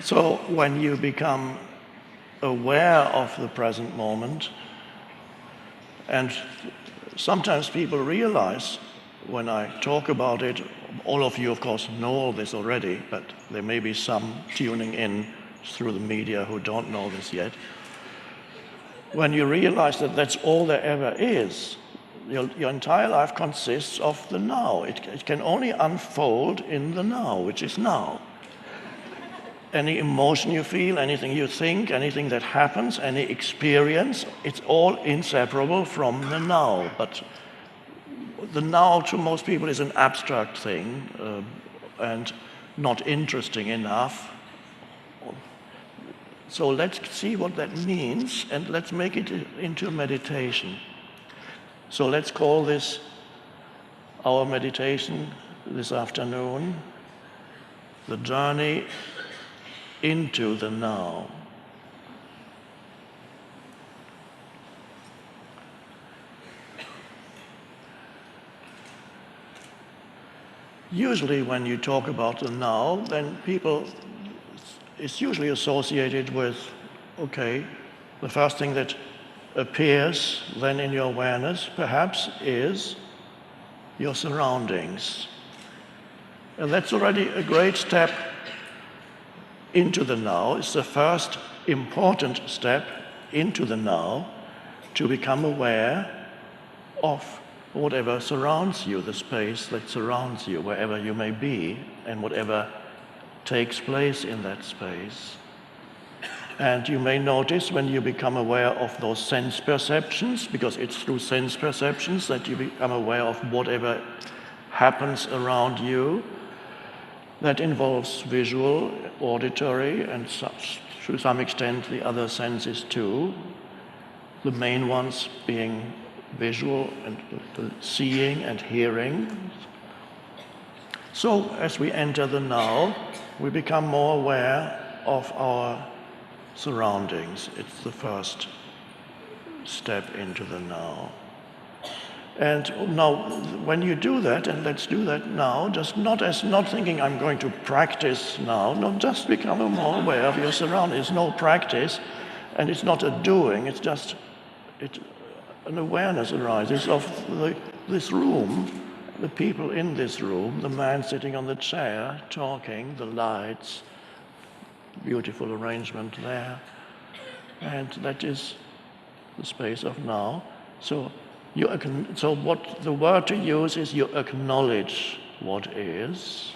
So when you become aware of the present moment, and sometimes people realize when I talk about it, all of you of course know all this already, but there may be some tuning in through the media who don't know this yet. When you realize that that's all there ever is, your entire life consists of the now. It can only unfold in the now, which is now. Any emotion you feel, anything you think, anything that happens, any experience, it's all inseparable from the now. But the now to most people is an abstract thing and not interesting enough. So let's see what that means and let's make it into a meditation. So let's call this our meditation this afternoon, the journey into the now. Usually when you talk about the now, then it's usually associated with, okay, the first thing that appears then in your awareness perhaps is your surroundings. And that's already a great step into the now. It's the first important step into the now, to become aware of whatever surrounds you, the space that surrounds you, wherever you may be, and whatever takes place in that space. And you may notice when you become aware of those sense perceptions, because it's through sense perceptions that you become aware of whatever happens around you, that involves visual, auditory, and to some extent the other senses too, the main ones being visual and the seeing and hearing. So as we enter the now, we become more aware of our surroundings. It's the first step into the now. And now, when you do that, and let's do that now, just not thinking I'm going to practice now, no, just become more aware of your surroundings. It's no practice, and it's not a doing, it's just an awareness arises of this room, the people in this room, the man sitting on the chair, talking, the lights, beautiful arrangement there. And that is the space of now. So what the word to use is you acknowledge what is.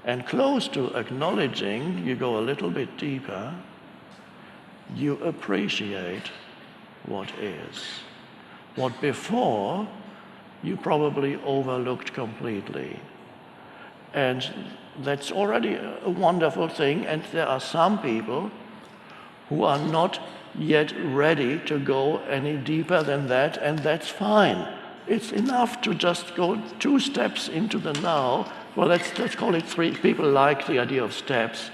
And close to acknowledging, you go a little bit deeper, you appreciate what is. What before you probably overlooked completely. And that's already a wonderful thing, and there are some people who are not yet ready to go any deeper than that, and that's fine. It's enough to just go 2 steps into the now. Well, let's call it 3. People like the idea of steps.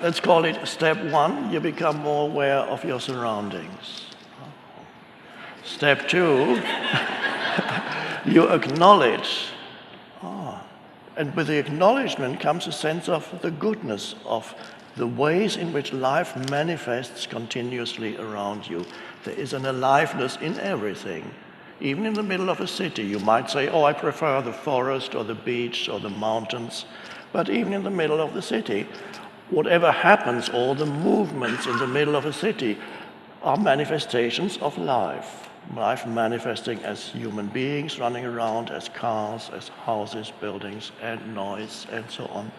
Let's call it step 1, you become more aware of your surroundings. Step 2, you acknowledge. And with the acknowledgement comes a sense of the goodness of the ways in which life manifests continuously around you. There is an aliveness in everything. Even in the middle of a city, you might say, oh, I prefer the forest or the beach or the mountains. But even in the middle of the city, whatever happens, all the movements in the middle of a city are manifestations of life. Life manifesting as human beings running around, as cars, as houses, buildings, and noise, and so on.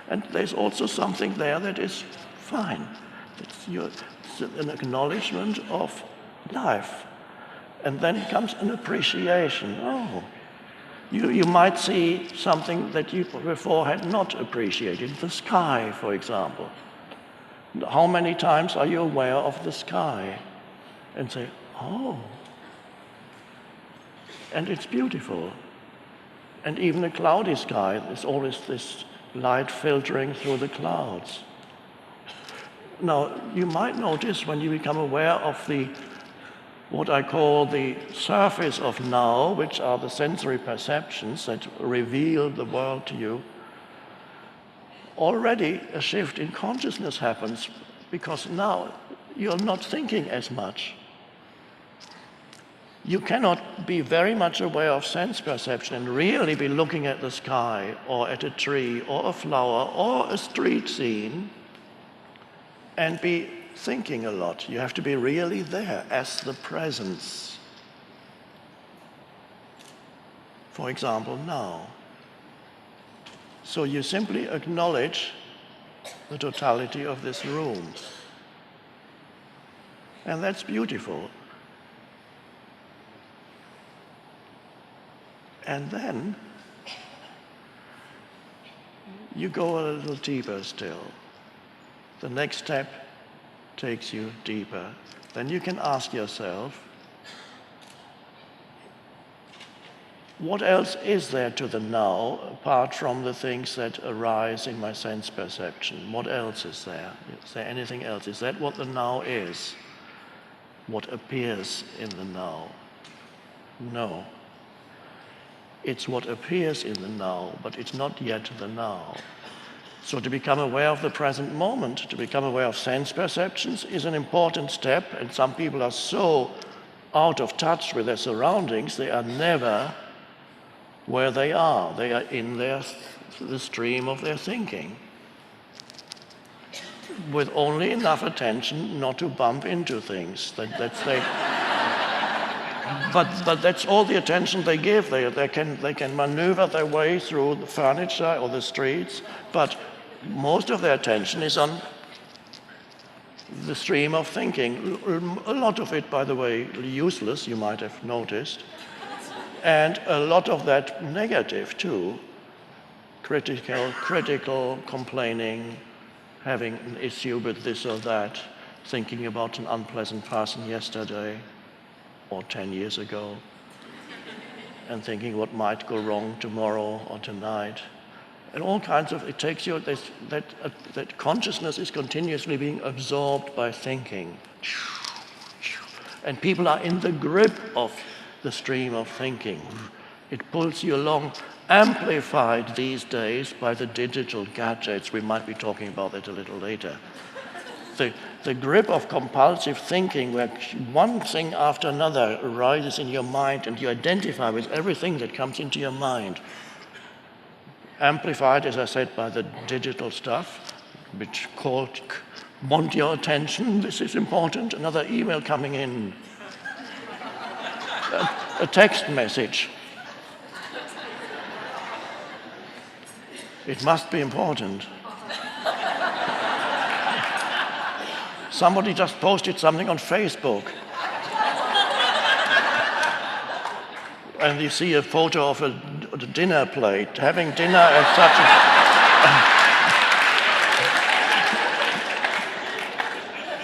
And there's also something there that is fine. It's an acknowledgement of life. And then comes an appreciation. Oh, you might see something that you before had not appreciated. The sky, for example. How many times are you aware of the sky? And say, oh. And it's beautiful. And even a cloudy sky, there's always this light filtering through the clouds. Now, you might notice when you become aware of what I call the surface of now, which are the sensory perceptions that reveal the world to you, already a shift in consciousness happens, because now you're not thinking as much. You cannot be very much aware of sense perception and really be looking at the sky or at a tree or a flower or a street scene and be thinking a lot. You have to be really there as the presence. For example, now. So you simply acknowledge the totality of this room. And that's beautiful. And then you go a little deeper still. The next step takes you deeper. Then you can ask yourself, what else is there to the now apart from the things that arise in my sense perception? What else is there? Is there anything else? Is that what the now is? What appears in the now? No. It's what appears in the now, but it's not yet the now. So to become aware of the present moment, to become aware of sense perceptions is an important step, and some people are so out of touch with their surroundings, they are never where they are. They are in the stream of their thinking, with only enough attention not to bump into things. But that's all the attention they give. They can maneuver their way through the furniture or the streets, but most of their attention is on the stream of thinking. A lot of it, by the way, useless, you might have noticed, and a lot of that negative too. Critical, complaining, having an issue with this or that, thinking about an unpleasant person yesterday or 10 years ago, and thinking what might go wrong tomorrow or tonight. And all kinds of, it takes you, that consciousness is continuously being absorbed by thinking. And people are in the grip of the stream of thinking. It pulls you along, amplified these days by the digital gadgets. We might be talking about that a little later. The grip of compulsive thinking, where one thing after another arises in your mind and you identify with everything that comes into your mind. Amplified, as I said, by the digital stuff, which called, want your attention, this is important, another email coming in, a text message. It must be important. Somebody just posted something on Facebook. And you see a photo of a dinner plate, having dinner as such a...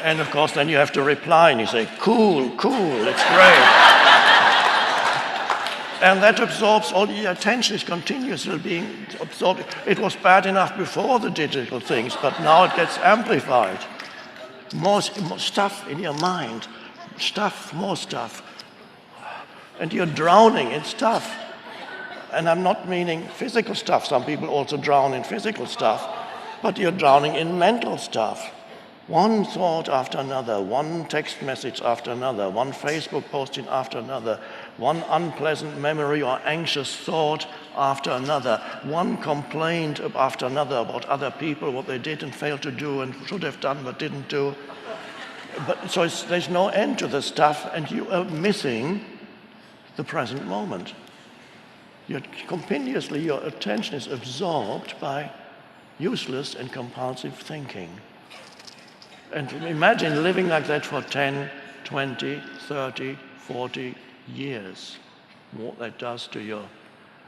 And of course, then you have to reply and you say, cool, it's great. And that absorbs all the attention, is continuously being absorbed. It was bad enough before the digital things, but now it gets amplified. More stuff in your mind, more stuff. And you're drowning in stuff. And I'm not meaning physical stuff. Some people also drown in physical stuff. But you're drowning in mental stuff. One thought after another, one text message after another, one Facebook posting after another, one unpleasant memory or anxious thought after another, one complaint after another about other people, what they did and failed to do and should have done but didn't do. But so there's no end to the stuff, and you are missing the present moment. Your attention is absorbed by useless and compulsive thinking. And imagine living like that for 10, 20, 30, 40 years. What that does to your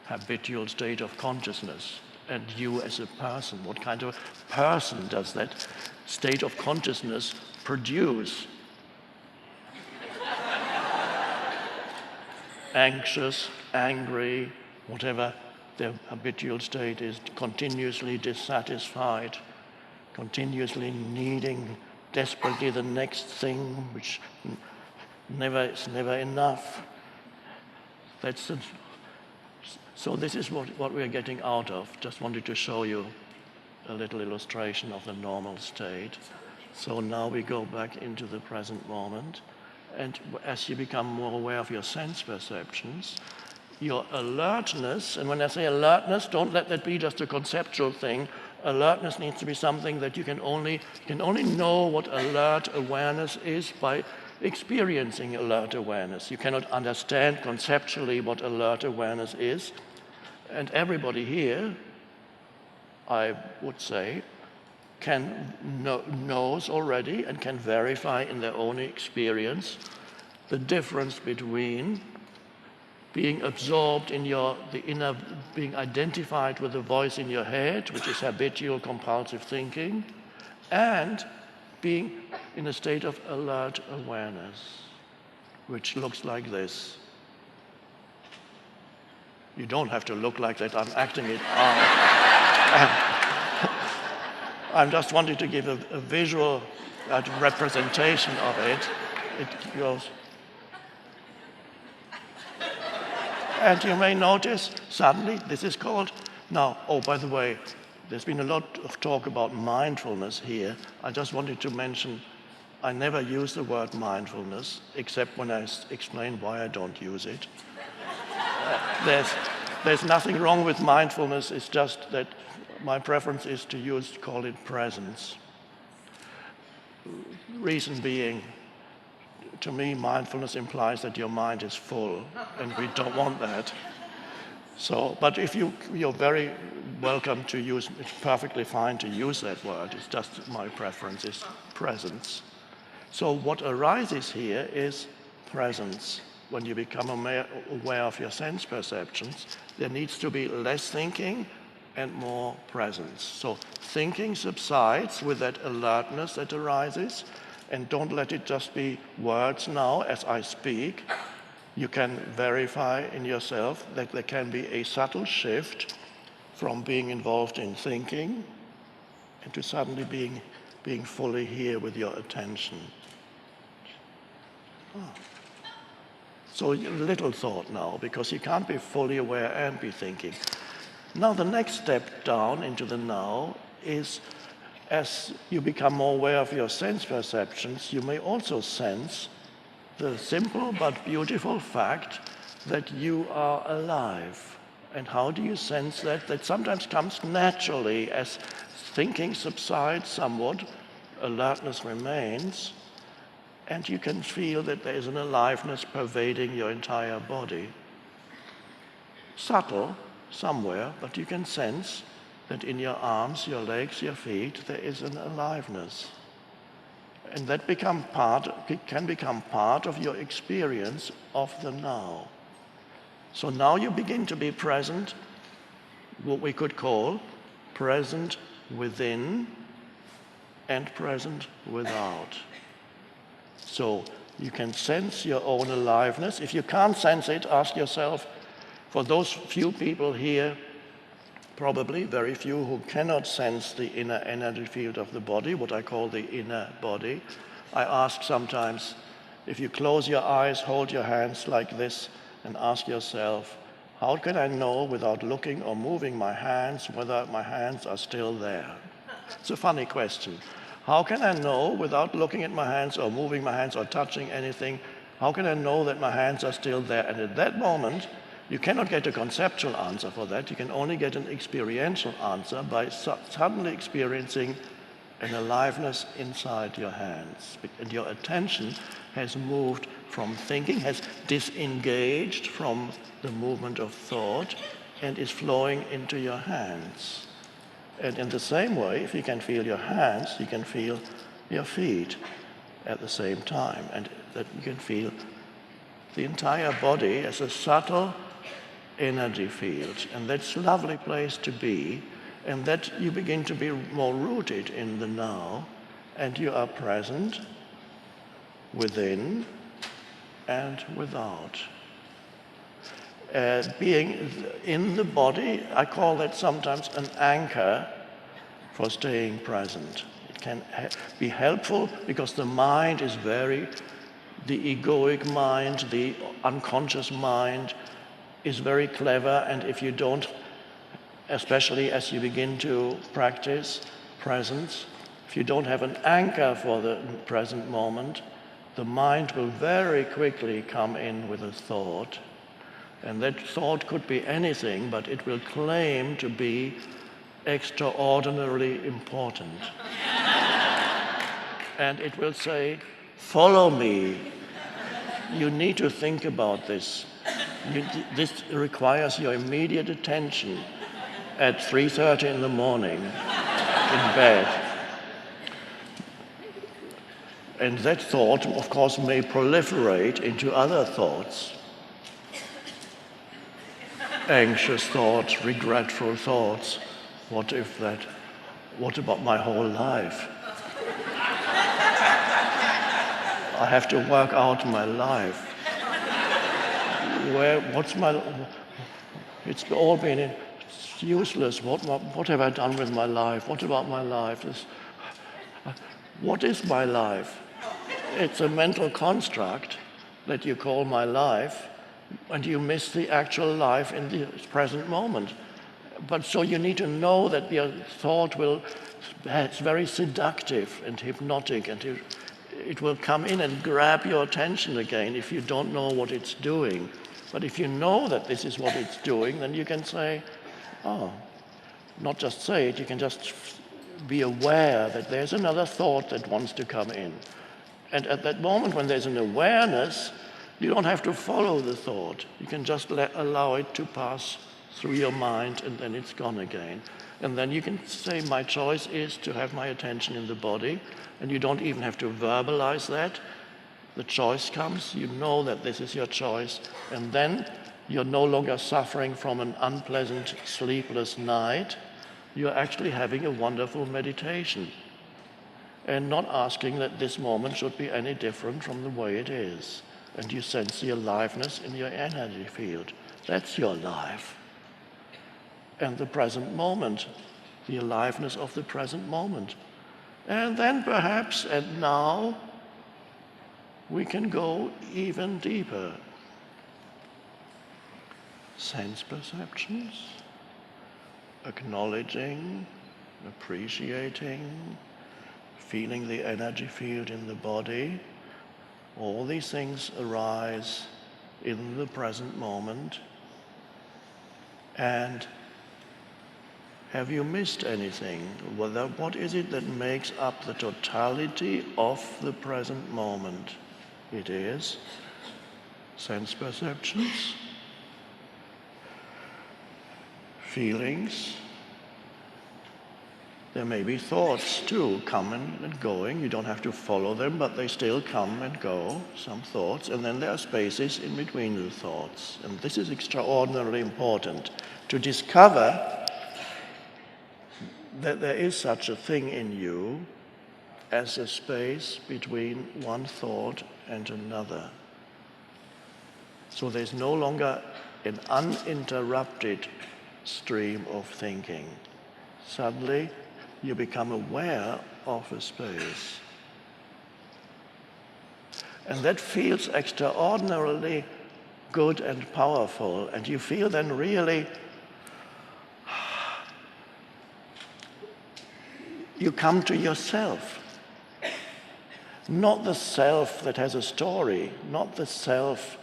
habitual state of consciousness and you as a person. What kind of person does that state of consciousness produce? Anxious, angry, whatever their habitual state is, continuously dissatisfied, continuously needing desperately the next thing, which is never enough. So this is what we're getting out of. Just wanted to show you a little illustration of the normal state. So now we go back into the present moment. And as you become more aware of your sense perceptions, your alertness, and when I say alertness, don't let that be just a conceptual thing. Alertness needs to be something that you can only know what alert awareness is by experiencing alert awareness. You cannot understand conceptually what alert awareness is. And everybody here, I would say, knows already and can verify in their own experience the difference between being absorbed in the inner, being identified with the voice in your head, which is habitual compulsive thinking, and being in a state of alert awareness, which looks like this. You don't have to look like that, I'm acting it out. I'm just wanting to give a visual representation of it. It goes. And you may notice suddenly this is called, now, oh, by the way, there's been a lot of talk about mindfulness here. I just wanted to mention, I never use the word mindfulness, except when I explain why I don't use it. There's nothing wrong with mindfulness, it's just that my preference is to call it presence. Reason being, to me, mindfulness implies that your mind is full, and we don't want that. So, but if you're very welcome to use, it's perfectly fine to use that word. It's just my preference is presence. So what arises here is presence. When you become aware of your sense perceptions, there needs to be less thinking and more presence. So thinking subsides with that alertness that arises, and don't let it just be words now as I speak. You can verify in yourself that there can be a subtle shift from being involved in thinking into suddenly being fully here with your attention. So little thought now, because you can't be fully aware and be thinking. Now the next step down into the now is, as you become more aware of your sense perceptions, you may also sense the simple but beautiful fact that you are alive. And how do you sense that? That sometimes comes naturally as thinking subsides somewhat, alertness remains, and you can feel that there is an aliveness pervading your entire body. Subtle, somewhere, but you can sense that in your arms, your legs, your feet, there is an aliveness. And that can become part of your experience of the now. So now you begin to be present, what we could call present within and present without. So you can sense your own aliveness. If you can't sense it, ask yourself, for those few people here, probably very few, who cannot sense the inner energy field of the body, what I call the inner body, I ask sometimes, if you close your eyes, hold your hands like this, and ask yourself, how can I know without looking or moving my hands whether my hands are still there? It's a funny question. How can I know without looking at my hands or moving my hands or touching anything, how can I know that my hands are still there? And at that moment, you cannot get a conceptual answer for that. You can only get an experiential answer by suddenly experiencing an aliveness inside your hands. And your attention has moved from thinking, has disengaged from the movement of thought, and is flowing into your hands. And in the same way, if you can feel your hands, you can feel your feet at the same time. And that you can feel the entire body as a subtle energy field. And that's a lovely place to be. And that you begin to be more rooted in the now. And you are present within and without. Being in the body, I call that sometimes an anchor for staying present. It can be helpful because the mind is the egoic mind, the unconscious mind is very clever, and if you don't especially as you begin to practice presence. If you don't have an anchor for the present moment, the mind will very quickly come in with a thought. And that thought could be anything, but it will claim to be extraordinarily important. And it will say, follow me. You need to think about this. This requires your immediate attention at 3:30 in the morning in bed. And that thought, of course, may proliferate into other thoughts. Anxious thoughts, regretful thoughts. What about my whole life? I have to work out my life. It's all been useless. What have I done with my life? What about my life? What is my life? It's a mental construct that you call my life, and you miss the actual life in the present moment. But so you need to know that your thought it's very seductive and hypnotic, and it will come in and grab your attention again if you don't know what it's doing. But if you know that this is what it's doing, then you can say, not just say it, you can just be aware that there's another thought that wants to come in. And at that moment when there's an awareness, you don't have to follow the thought. You can just allow it to pass through your mind, and then it's gone again. And then you can say, my choice is to have my attention in the body, and you don't even have to verbalize that. The choice comes, you know that this is your choice, and then you're no longer suffering from an unpleasant, sleepless night. You're actually having a wonderful meditation and not asking that this moment should be any different from the way it is. And you sense the aliveness in your energy field. That's your life. And the present moment, the aliveness of the present moment. And then perhaps, and now, we can go even deeper. Sense perceptions, acknowledging, appreciating, feeling the energy field in the body. All these things arise in the present moment. And have you missed anything? What is it that makes up the totality of the present moment? It is sense perceptions, feelings. There may be thoughts too, coming and going. You don't have to follow them, but they still come and go, some thoughts. And then there are spaces in between the thoughts. And this is extraordinarily important, to discover that there is such a thing in you as a space between one thought and another. So there's no longer an uninterrupted stream of thinking. Suddenly, you become aware of a space. And that feels extraordinarily good and powerful, and you feel then really you come to yourself. Not the self that has a story, not the self,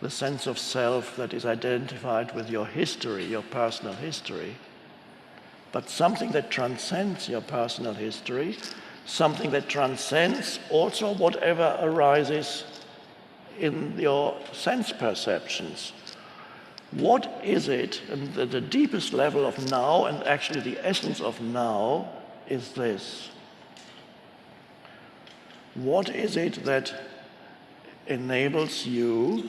the sense of self that is identified with your history, your personal history, but something that transcends your personal history, something that transcends also whatever arises in your sense perceptions. What is it, and the deepest level of now, and actually the essence of now, is this? What is it that enables you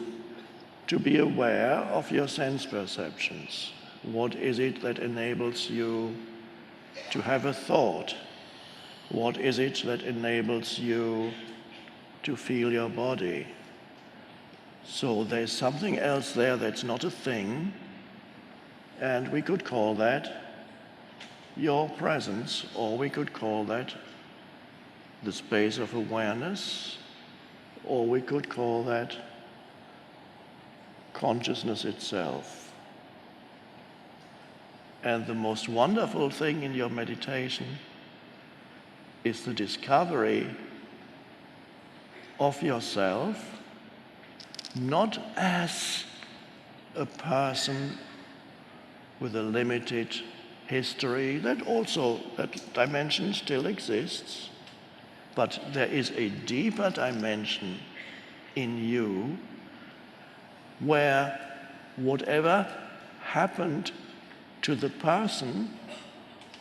to be aware of your sense perceptions? What is it that enables you to have a thought? What is it that enables you to feel your body? So there's something else there that's not a thing, and we could call that your presence, or we could call that the space of awareness, or we could call that consciousness itself. And the most wonderful thing in your meditation is the discovery of yourself not as a person with a limited history, that dimension still exists, but there is a deeper dimension in you where whatever happened to the person,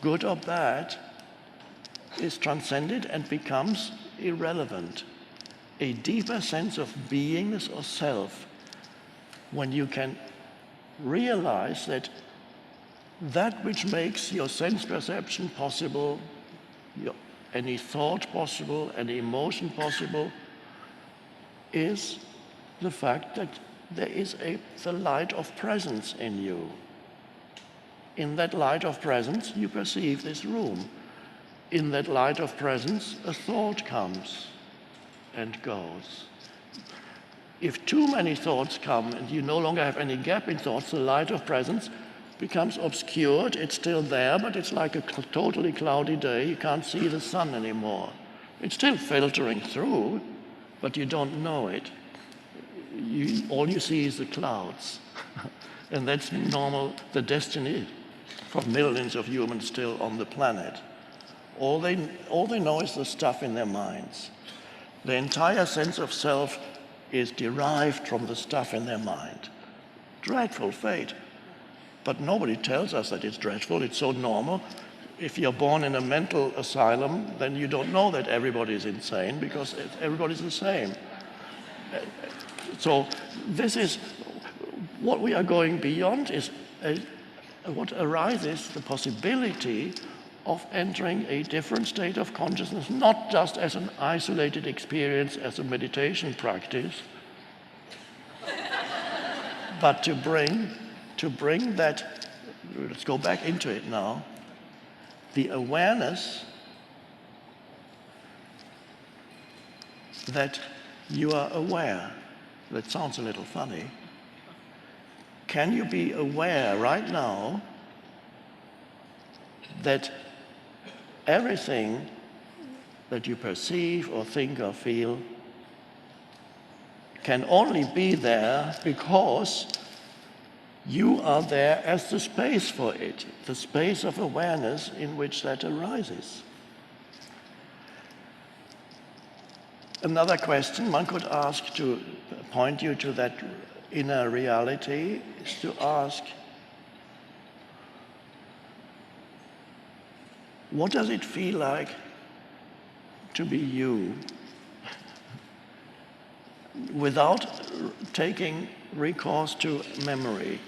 good or bad, is transcended and becomes irrelevant. A deeper sense of beingness or self, when you can realize that that which makes your sense perception possible, any thought possible, any emotion possible, is the fact that there is the light of presence in you. In that light of presence, you perceive this room. In that light of presence, a thought comes and goes. If too many thoughts come and you no longer have any gap in thoughts, the light of presence becomes obscured. It's still there, but it's like a totally cloudy day. You can't see the sun anymore. It's still filtering through, but you don't know it. All you see is the clouds. And that's normal, the destiny for millions of humans still on the planet. All they know is the stuff in their minds. The entire sense of self is derived from the stuff in their mind. Dreadful fate. But nobody tells us that it's dreadful. It's so normal. If you're born in a mental asylum, then you don't know that everybody is insane because everybody's the same. So this is what we are going beyond, is what arises, the possibility of entering a different state of consciousness, not just as an isolated experience, as a meditation practice, but to bring that, let's go back into it now, the awareness that you are aware. That sounds a little funny. Can you be aware right now that everything that you perceive or think or feel can only be there because you are there as the space for it, the space of awareness in which that arises? Another question one could ask to point you to that inner reality is to ask, what does it feel like to be you without taking recourse to memory?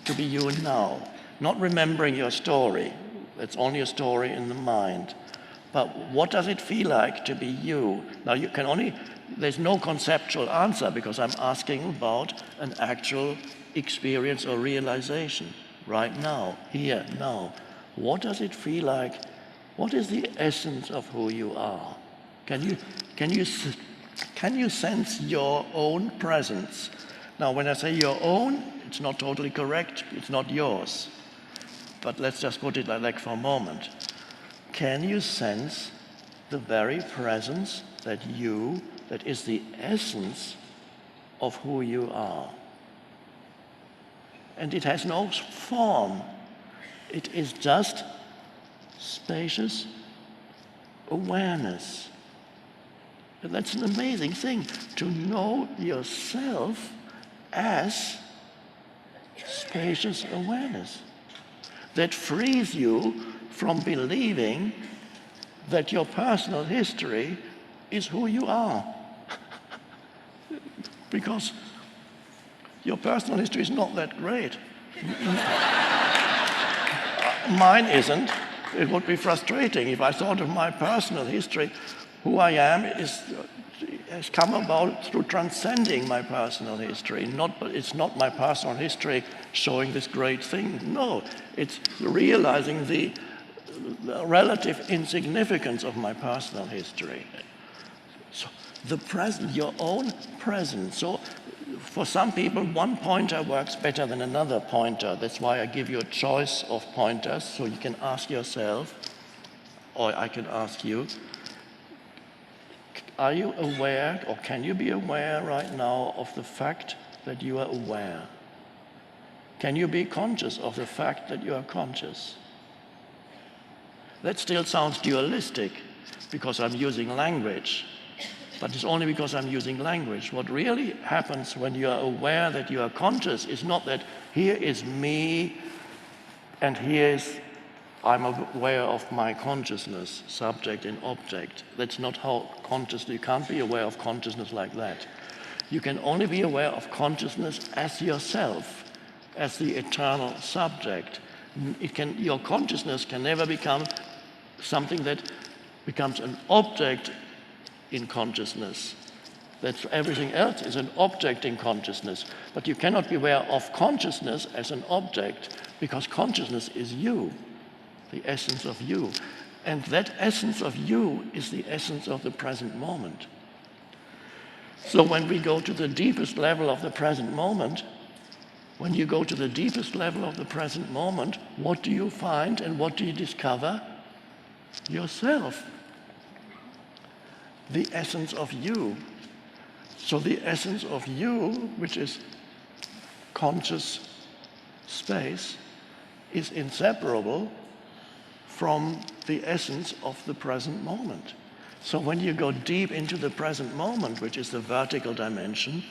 To be you now, not remembering your story. It's only a story in the mind. But what does it feel like to be you? Now there's no conceptual answer because I'm asking about an actual experience or realization right now, here, now. What does it feel like? What is the essence of who you are? Can you sense your own presence? Now, when I say your own, it's not totally correct. It's not yours. But let's just put it like that for a moment. Can you sense the very presence that is the essence of who you are? And it has no form. It is just spacious awareness. And that's an amazing thing, to know yourself as spacious awareness. That frees you from believing that your personal history is who you are. Because your personal history is not that great. Mine isn't. It would be frustrating if I thought of my personal history. Who I am has come about through transcending my personal history. It's not my personal history showing this great thing. No, it's realizing the relative insignificance of my personal history. So the present, your own presence. So For some people, one pointer works better than another pointer. That's why I give you a choice of pointers, so you can ask yourself, or I can ask you, are you aware, or can you be aware right now of the fact that you are aware? Can you be conscious of the fact that you are conscious? That still sounds dualistic, because I'm using language. But it's only because I'm using language. What really happens when you are aware that you are conscious is not that here is me and here is I'm aware of my consciousness, subject and object. That's not how consciousness, you can't be aware of consciousness like that. You can only be aware of consciousness as yourself, as the eternal subject. Your consciousness can never become something that becomes an object in consciousness. That's everything else is an object in consciousness. But you cannot be aware of consciousness as an object, because consciousness is you, the essence of you. And that essence of you is the essence of the present moment. So when we go to the deepest level of the present moment, when you go to the deepest level of the present moment, what do you find and what do you discover? Yourself. The essence of you. So the essence of you, which is conscious space, is inseparable from the essence of the present moment. So when you go deep into the present moment, which is the vertical dimension,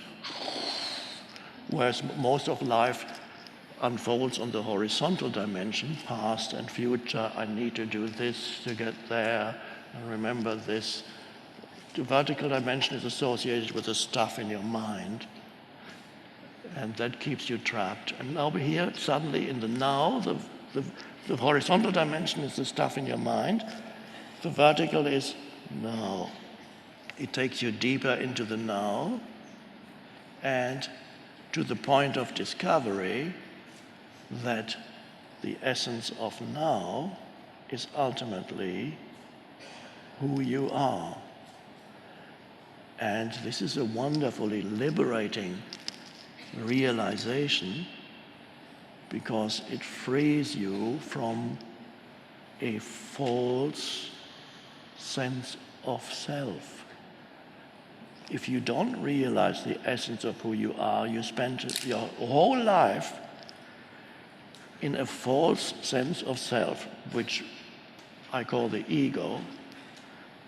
whereas most of life unfolds on the horizontal dimension, past and future, I need to do this to get there, and remember this. The vertical dimension is associated with the stuff in your mind, and that keeps you trapped. And now we're here suddenly in the now. The horizontal dimension is the stuff in your mind. The vertical is now. It takes you deeper into the now and to the point of discovery that the essence of now is ultimately who you are. And this is a wonderfully liberating realization, because it frees you from a false sense of self. If you don't realize the essence of who you are, you spend your whole life in a false sense of self, which I call the ego.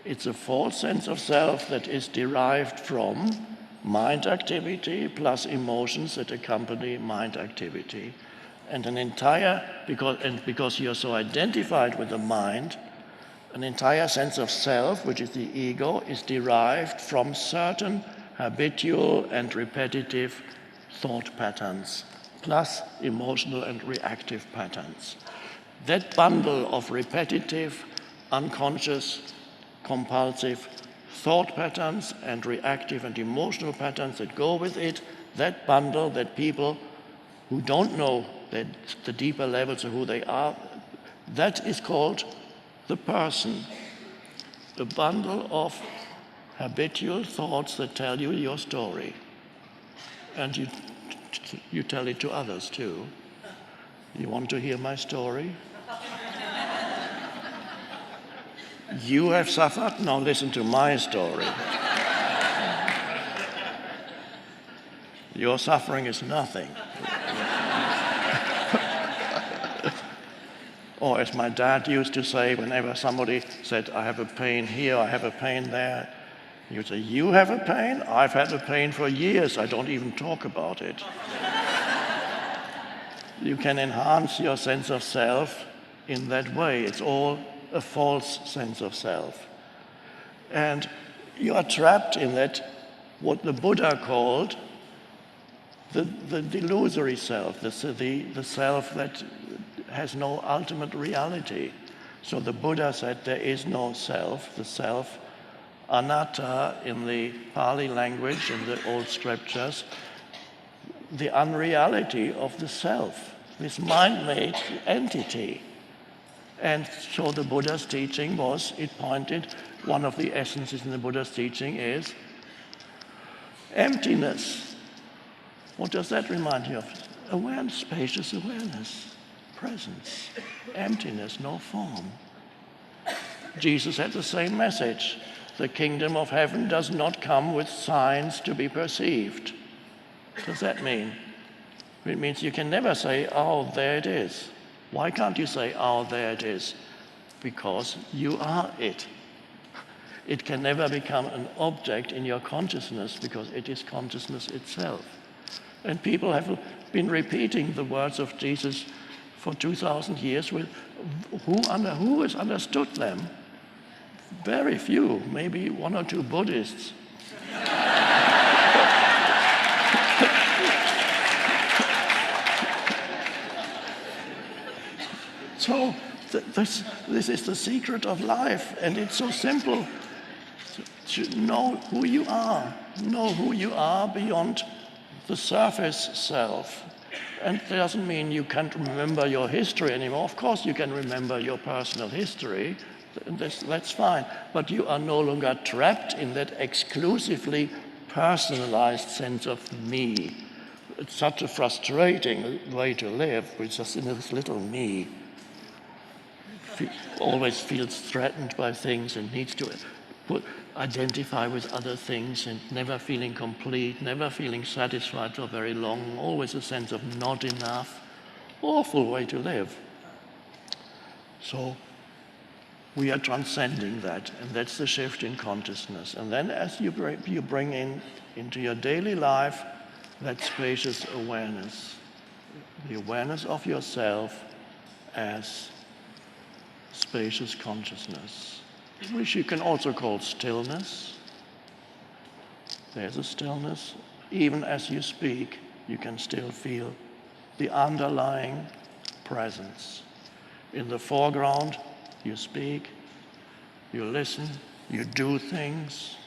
It's a false sense of self that is derived from mind activity plus emotions that accompany mind activity. And because you're so identified with the mind, an entire sense of self, which is the ego, is derived from certain habitual and repetitive thought patterns, plus emotional and reactive patterns. That bundle of repetitive, unconscious, compulsive thought patterns and reactive and emotional patterns that go with it, that bundle that people who don't know that the deeper levels of who they are, that is called the person. The bundle of habitual thoughts that tell you your story. And you tell it to others too. You want to hear my story? You have suffered? Now listen to my story. Your suffering is nothing. Or as my dad used to say, whenever somebody said, I have a pain here, I have a pain there, he would say, you have a pain? I've had a pain for years, I don't even talk about it. You can enhance your sense of self in that way. It's all a false sense of self. And you are trapped in that, what the Buddha called the delusory self, the self that has no ultimate reality. So the Buddha said there is no self, the self, anatta in the Pali language, in the old scriptures, the unreality of the self, this mind-made entity. And so the Buddha's teaching was, it pointed, one of the essences in the Buddha's teaching is emptiness. What does that remind you of? Awareness, spacious awareness, presence, emptiness, no form. Jesus had the same message. The kingdom of heaven does not come with signs to be perceived. What does that mean? It means you can never say, oh, there it is. Why can't you say, oh, there it is? Because you are it. It can never become an object in your consciousness because it is consciousness itself. And people have been repeating the words of Jesus for 2,000 years. With who has understood them? Very few, maybe one or two Buddhists. So this is the secret of life, and it's so simple to know who you are. Know who you are beyond the surface self. And it doesn't mean you can't remember your history anymore. Of course you can remember your personal history. That's fine. But you are no longer trapped in that exclusively personalized sense of me. It's such a frustrating way to live, with just in this little me. Always feels threatened by things and needs to identify with other things and never feeling complete, never feeling satisfied for very long, always a sense of not enough. Awful way to live. So we are transcending that, and that's the shift in consciousness. And then as you bring into your daily life that spacious awareness, the awareness of yourself as spacious consciousness, which you can also call stillness. There's a stillness. Even as you speak, you can still feel the underlying presence. In the foreground, you speak, you listen, you do things.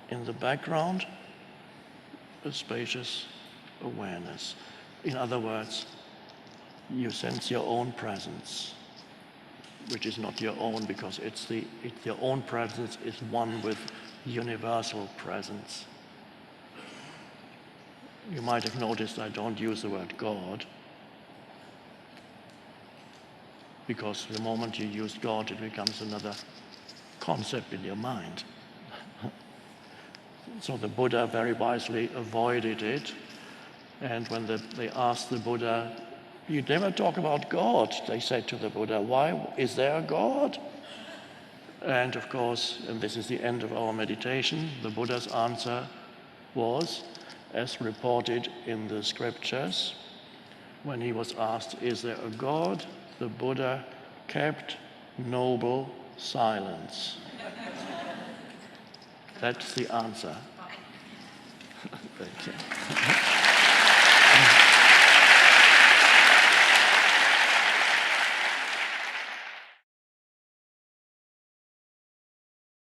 In the background, a spacious awareness. In other words, you sense your own presence, which is not your own because your own presence is one with universal presence. You might have noticed I don't use the word God, because the moment you use God, it becomes another concept in your mind. So the Buddha very wisely avoided it, and when they asked the Buddha, "You never talk about God," they said to the Buddha, "Why is there a God?" And of course, and this is the end of our meditation, the Buddha's answer was, as reported in the scriptures, when he was asked, "Is there a God?" the Buddha kept noble silence. That's the answer. Thank you.